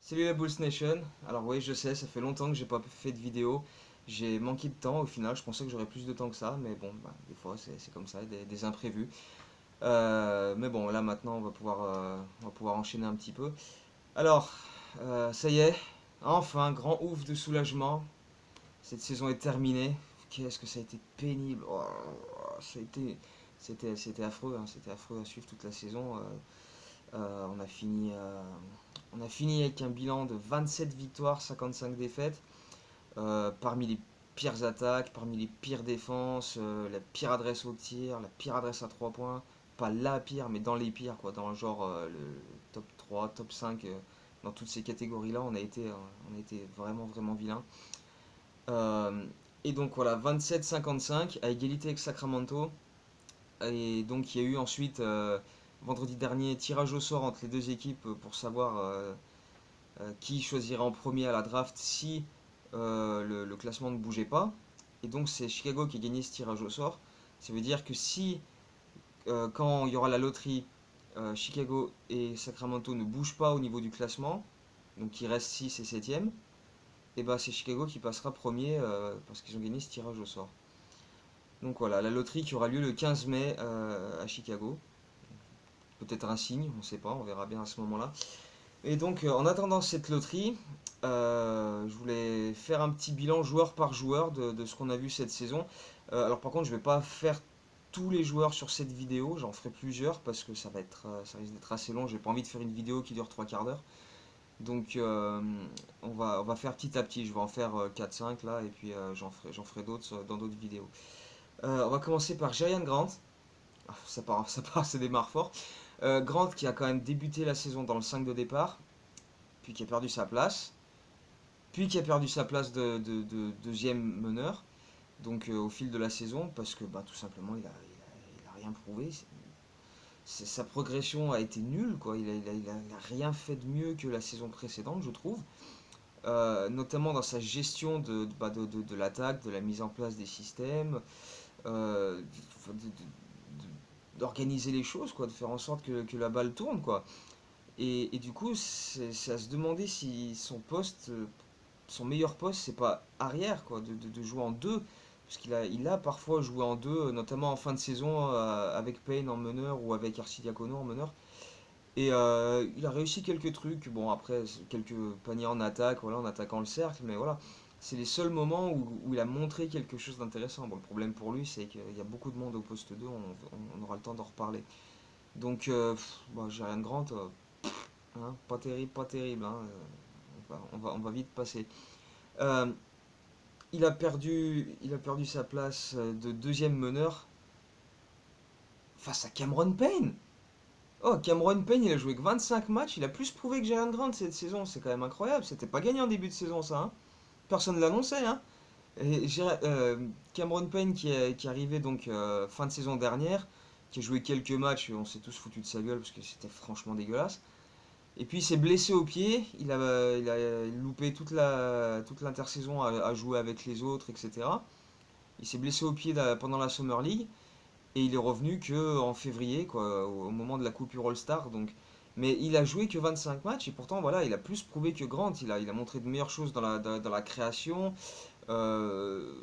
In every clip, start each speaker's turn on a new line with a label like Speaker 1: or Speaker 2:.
Speaker 1: Salut la Bulls Nation. Alors oui, je sais, ça fait longtemps que j'ai pas fait de vidéo. J'ai manqué de temps au final. Je pensais que j'aurais plus de temps que ça, mais bon, bah, des fois c'est comme ça, des imprévus. Mais bon, là maintenant on va pouvoir enchaîner un petit peu. Alors, ça y est, enfin, grand ouf de soulagement. Cette saison est terminée. Qu'est-ce que ça a été pénible. Oh, c'était affreux, hein, c'était affreux à suivre toute la saison. On a fini avec un bilan de 27 victoires, 55 défaites. Parmi les pires attaques, parmi les pires défenses, la pire adresse au tir, la pire adresse à 3 points. Pas la pire, mais dans les pires, quoi. Dans le genre le top 3, top 5. Dans toutes ces catégories-là, on a été vraiment, vraiment vilain. Euh, et donc voilà, 27-55 à égalité avec Sacramento. Et donc il y a eu ensuite, vendredi dernier, tirage au sort entre les deux équipes pour savoir qui choisirait en premier à la draft si le classement ne bougeait pas. Et donc c'est Chicago qui a gagné ce tirage au sort. Ça veut dire que si, quand il y aura la loterie, Chicago et Sacramento ne bougent pas au niveau du classement, donc il reste 6 et 7e, et bah c'est Chicago qui passera premier parce qu'ils ont gagné ce tirage au sort. Donc voilà, la loterie qui aura lieu le 15 mai à Chicago. Peut-être un signe, on ne sait pas, on verra bien à ce moment-là. Et donc, en attendant cette loterie, je voulais faire un petit bilan joueur par joueur de ce qu'on a vu cette saison. Alors par contre, je ne vais pas faire tous les joueurs sur cette vidéo, j'en ferai plusieurs parce que ça risque d'être assez long. J'ai pas envie de faire une vidéo qui dure 3 quarts d'heure. Donc, on va faire petit à petit. Je vais en faire 4-5 là, et puis j'en ferai d'autres dans d'autres vidéos. On va commencer par Jerian Grant. Ah, ça démarre fort. Grant qui a quand même débuté la saison dans le 5 de départ, puis qui a perdu sa place, puis qui a perdu sa place de deuxième meneur, donc au fil de la saison, parce que bah, tout simplement il a rien prouvé. Sa progression a été nulle, quoi. Il a rien fait de mieux que la saison précédente, je trouve. Notamment dans sa gestion de l'attaque, de la mise en place des systèmes, euh, d'organiser les choses, quoi, de faire en sorte que la balle tourne, quoi. Et du coup, c'est à se demander si son poste, son meilleur poste, c'est pas arrière, quoi, de jouer en deux. Parce qu'il a parfois joué en deux, notamment en fin de saison, avec Payne en meneur ou avec Arcidiacono en meneur. Et il a réussi quelques trucs. Bon, après, quelques paniers en attaque, voilà, en attaquant le cercle, mais voilà. C'est les seuls moments où il a montré quelque chose d'intéressant. Bon, le problème pour lui, c'est qu'il y a beaucoup de monde au poste 2, on aura le temps d'en reparler. Donc, bon, j'ai rien de grand. Hein, pas terrible, pas terrible, hein, on va vite passer. Euh, il a perdu sa place de deuxième meneur face à Cameron Payne. Oh, Cameron Payne, il a joué que 25 matchs, il a plus prouvé que Jalen Grant cette saison, c'est quand même incroyable. C'était pas gagné en début de saison, ça, hein. Personne ne l'annonçait, hein. Et Cameron Payne qui est arrivé donc fin de saison dernière, qui a joué quelques matchs, on s'est tous foutu de sa gueule parce que c'était franchement dégueulasse. Et puis il s'est blessé au pied, il a loupé toute l'intersaison à jouer avec les autres, etc. Il s'est blessé au pied pendant la Summer League et il est revenu que en février, quoi, au moment de la coupure All-Star. Donc, mais il a joué que 25 matchs et pourtant voilà, il a plus prouvé que Grant. Il a montré de meilleures choses dans la création, euh,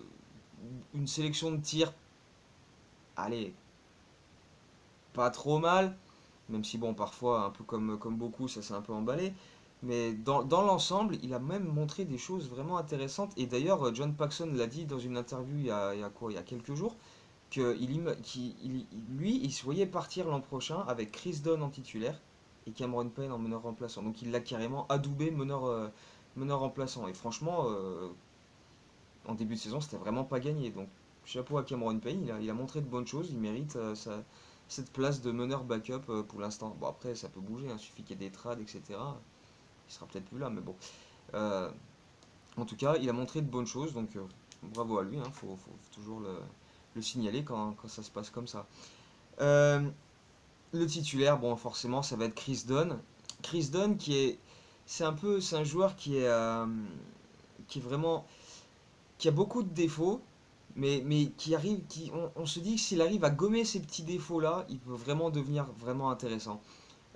Speaker 1: une sélection de tirs, allez, pas trop mal, même si bon, parfois, un peu comme beaucoup, ça s'est un peu emballé. Mais dans l'ensemble, il a même montré des choses vraiment intéressantes. Et d'ailleurs, John Paxson l'a dit dans une interview il y a quoi, il y a quelques jours, lui, il se voyait partir l'an prochain avec Chris Dunn en titulaire et Cameron Payne en meneur remplaçant. Donc il l'a carrément adoubé meneur remplaçant. Et franchement, en début de saison, c'était vraiment pas gagné. Donc chapeau à Cameron Payne, il a montré de bonnes choses, il mérite cette place de meneur backup pour l'instant. Bon, après, ça peut bouger, hein, il suffit qu'il y ait des trades, etc. Il sera peut-être plus là, mais bon. Euh, En tout cas, il a montré de bonnes choses, donc bravo à lui, hein, faut toujours le signaler quand ça se passe comme ça. Euh, le titulaire, bon, forcément, ça va être Chris Dunn. Chris Dunn c'est un joueur qui est vraiment, qui a beaucoup de défauts, mais on se dit que s'il arrive à gommer ces petits défauts-là, il peut vraiment devenir vraiment intéressant.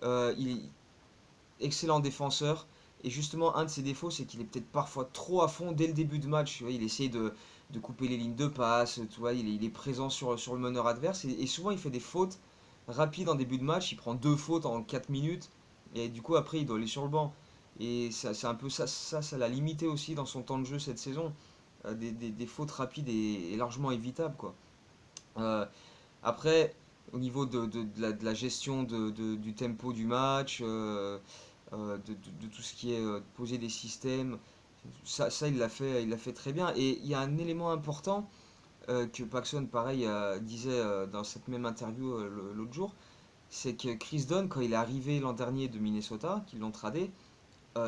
Speaker 1: Il est excellent défenseur, Et justement, un de ses défauts, c'est qu'il est peut-être parfois trop à fond dès le début de match. Tu vois, il essaye de couper les lignes de passe, tu vois, il est présent sur le meneur adverse. Et souvent, il fait des fautes rapides en début de match. Il prend deux fautes en 4 minutes. Et du coup, après, il doit aller sur le banc. Et c'est un peu ça l'a limité aussi dans son temps de jeu cette saison. Des fautes rapides et largement évitables, quoi. Euh, Après, au niveau de la gestion du tempo du match, de tout ce qui est poser des systèmes, ça il l'a fait très bien. Et il y a un élément important que Paxson, pareil, disait dans cette même interview l'autre jour, c'est que Chris Dunn, quand il est arrivé l'an dernier de Minnesota, qu'ils l'ont tradé,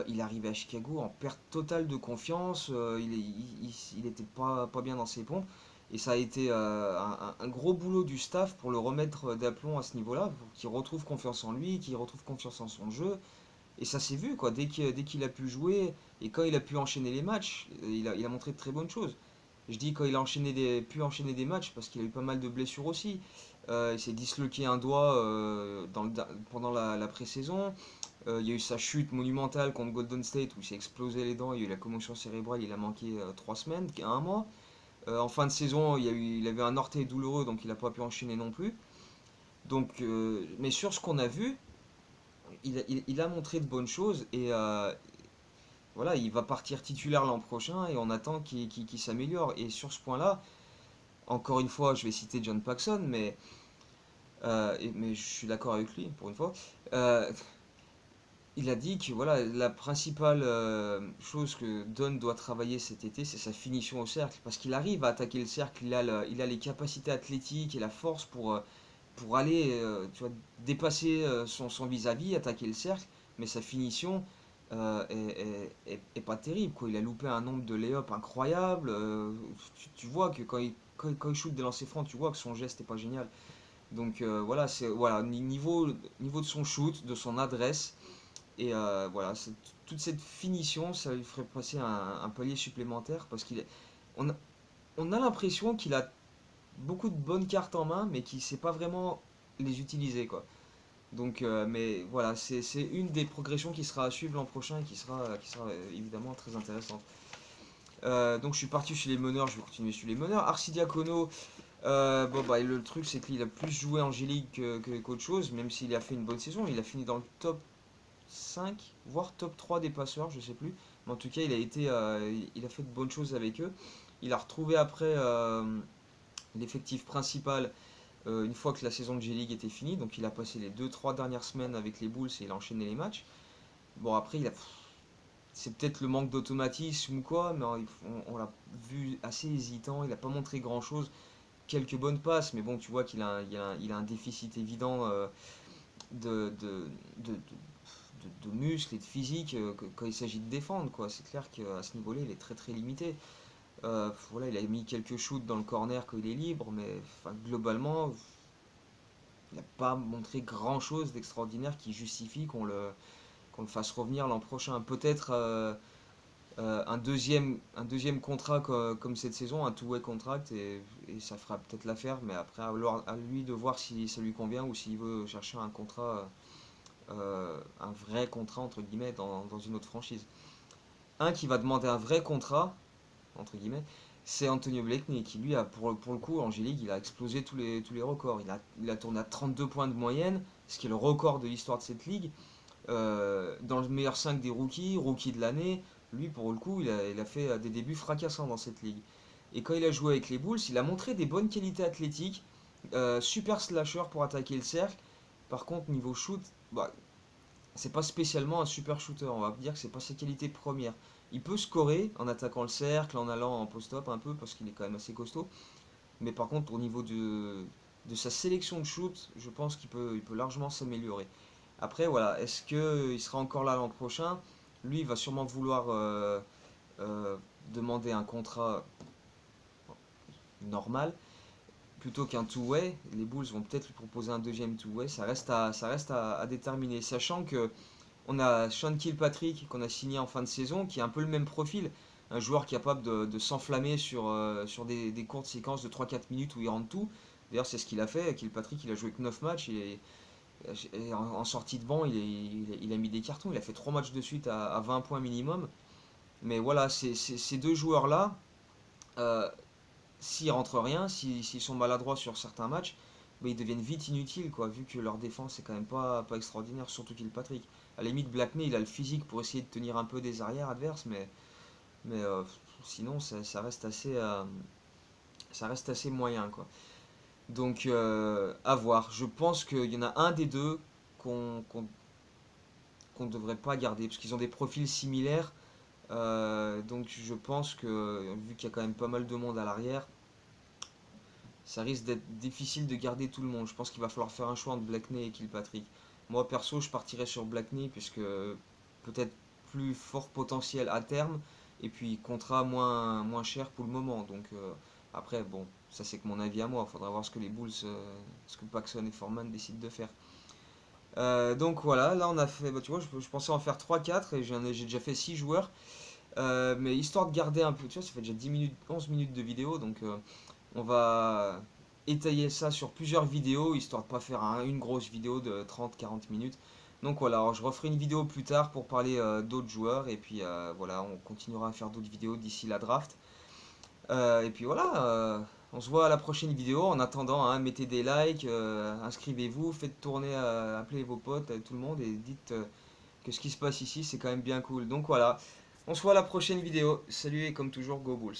Speaker 1: il est arrivé à Chicago en perte totale de confiance, il était pas bien dans ses pompes, et ça a été un gros boulot du staff pour le remettre d'aplomb à ce niveau-là, pour qu'il retrouve confiance en lui, qu'il retrouve confiance en son jeu, et ça s'est vu, quoi, dès qu'il a pu jouer, et quand il a pu enchaîner les matchs, il a montré de très bonnes choses. Je dis quand il a pu enchaîner des matchs, parce qu'il a eu pas mal de blessures aussi. Il s'est disloqué un doigt pendant la pré-saison. Il y a eu sa chute monumentale contre Golden State où il s'est explosé les dents, il y a eu la commotion cérébrale, il a manqué 3 semaines, un mois. En fin de saison, il avait un orteil douloureux, donc il n'a pas pu enchaîner non plus. Donc, mais sur ce qu'on a vu, il a montré de bonnes choses et voilà, il va partir titulaire l'an prochain et on attend qu'il s'améliore. Et sur ce point-là, encore une fois, je vais citer John Paxson, mais je suis d'accord avec lui pour une fois. Euh, il a dit que voilà, la principale chose que Don doit travailler cet été, c'est sa finition au cercle. Parce qu'il arrive à attaquer le cercle, il a les capacités athlétiques et la force pour aller tu vois, dépasser son vis-à-vis, attaquer le cercle. Mais sa finition est pas terrible, quoi. Il a loupé un nombre de lay-up incroyable. Tu vois que quand il shoot des lancers francs, tu vois que son geste n'est pas génial. Donc voilà, voilà, niveau de son shoot, de son adresse. Et voilà, toute cette finition, ça lui ferait passer un palier supplémentaire parce on a, on a l'impression qu'il a beaucoup de bonnes cartes en main, mais qu'il ne sait pas vraiment les utiliser, quoi. Donc, mais voilà, c'est une des progressions qui sera à suivre l'an prochain et qui sera évidemment très intéressante. Donc, je suis parti chez les meneurs, je vais continuer sur les meneurs. Arcidiacono, bon, bah, le truc, c'est qu'il a plus joué en G-League qu'autre chose, même s'il a fait une bonne saison. Il a fini dans le top 5 voire top 3 des passeurs, je sais plus. Mais en tout cas, il a fait de bonnes choses avec eux. Il a retrouvé après l'effectif principal une fois que la saison de G-League était finie. Donc il a passé les 2-3 dernières semaines avec les Bulls et il a enchaîné les matchs. Bon, après, c'est peut-être le manque d'automatisme ou quoi, mais on l'a vu assez hésitant. Il n'a pas montré grand-chose. Quelques bonnes passes, mais bon, tu vois qu'il a un déficit évident de, de, de, de muscles et de physique quand il s'agit de défendre, quoi. C'est clair qu'à ce niveau-là, il est très très limité. Voilà, il a mis quelques shoots dans le corner quand il est libre, mais enfin, globalement, il n'a pas montré grand-chose d'extraordinaire qui justifie qu'on le fasse revenir l'an prochain. Peut-être un deuxième contrat comme cette saison, un two-way contract, et ça fera peut-être l'affaire, mais après, à lui de voir si ça lui convient ou s'il veut chercher un contrat un vrai contrat entre guillemets dans une autre franchise. Un qui va demander un vrai contrat entre guillemets, c'est Antonio Blakeney qui lui a pour le coup en G-League il a explosé tous les records. Il a tourné à 32 points de moyenne, ce qui est le record de l'histoire de cette ligue. Dans le meilleur 5 des rookie de l'année, lui pour le coup il a fait des débuts fracassants dans cette ligue. Et quand il a joué avec les Bulls, il a montré des bonnes qualités athlétiques, super slasher pour attaquer le cercle. Par contre niveau shoot, bah, c'est pas spécialement un super shooter, on va dire que c'est pas sa qualité première. Il peut scorer en attaquant le cercle, en allant en post-up un peu, parce qu'il est quand même assez costaud. Mais par contre, au niveau de sa sélection de shoot, je pense qu'il peut largement s'améliorer. Après, voilà, est-ce qu'il sera encore là l'an prochain? Lui, il va sûrement vouloir euh, demander un contrat normal plutôt qu'un two-way. Les Bulls vont peut-être lui proposer un deuxième two-way. Ça reste à déterminer, sachant que on a Sean Kilpatrick qu'on a signé en fin de saison, qui est un peu le même profil. Un joueur capable de s'enflammer sur des courtes séquences de 3-4 minutes où il rentre tout. D'ailleurs, c'est ce qu'il a fait. Kilpatrick, il a joué que 9 matchs Et en sortie de banc, il a mis des cartons. Il a fait 3 matchs de suite à 20 points minimum. Mais voilà, ces deux joueurs-là, euh, s'ils rentrent rien, s'ils sont maladroits sur certains matchs, bah, ils deviennent vite inutiles, quoi, vu que leur défense est quand même pas extraordinaire, surtout Kilpatrick. À la limite, Blackney, il a le physique pour essayer de tenir un peu des arrières adverses, mais sinon, ça reste assez moyen, quoi. Donc, à voir. Je pense qu'il y en a un des deux qu'on ne devrait pas garder, parce qu'ils ont des profils similaires. Donc, je pense que, vu qu'il y a quand même pas mal de monde à l'arrière, ça risque d'être difficile de garder tout le monde. Je pense qu'il va falloir faire un choix entre Blackney et Kilpatrick. Moi, perso, je partirais sur Blackney, puisque peut-être plus fort potentiel à terme, et puis contrat moins cher pour le moment. Donc, après, bon, ça c'est que mon avis à moi. Il faudra voir ce que les Bulls, ce que Paxson et Foreman décident de faire. Donc voilà, là on a fait, bah, tu vois, je pensais en faire 3-4 et j'ai déjà fait 6 joueurs. Mais histoire de garder un peu, tu vois, ça fait déjà 10 minutes, 11 minutes de vidéo, donc on va étayer ça sur plusieurs vidéos, histoire de pas faire une grosse vidéo de 30-40 minutes. Donc voilà, alors je referai une vidéo plus tard pour parler d'autres joueurs, et puis voilà, on continuera à faire d'autres vidéos d'ici la draft. Et puis voilà, on se voit à la prochaine vidéo. En attendant, hein, mettez des likes, inscrivez-vous, faites tourner, appelez vos potes, tout le monde, et dites que ce qui se passe ici, c'est quand même bien cool. Donc voilà, on se voit à la prochaine vidéo. Salut et comme toujours, Go Bulls.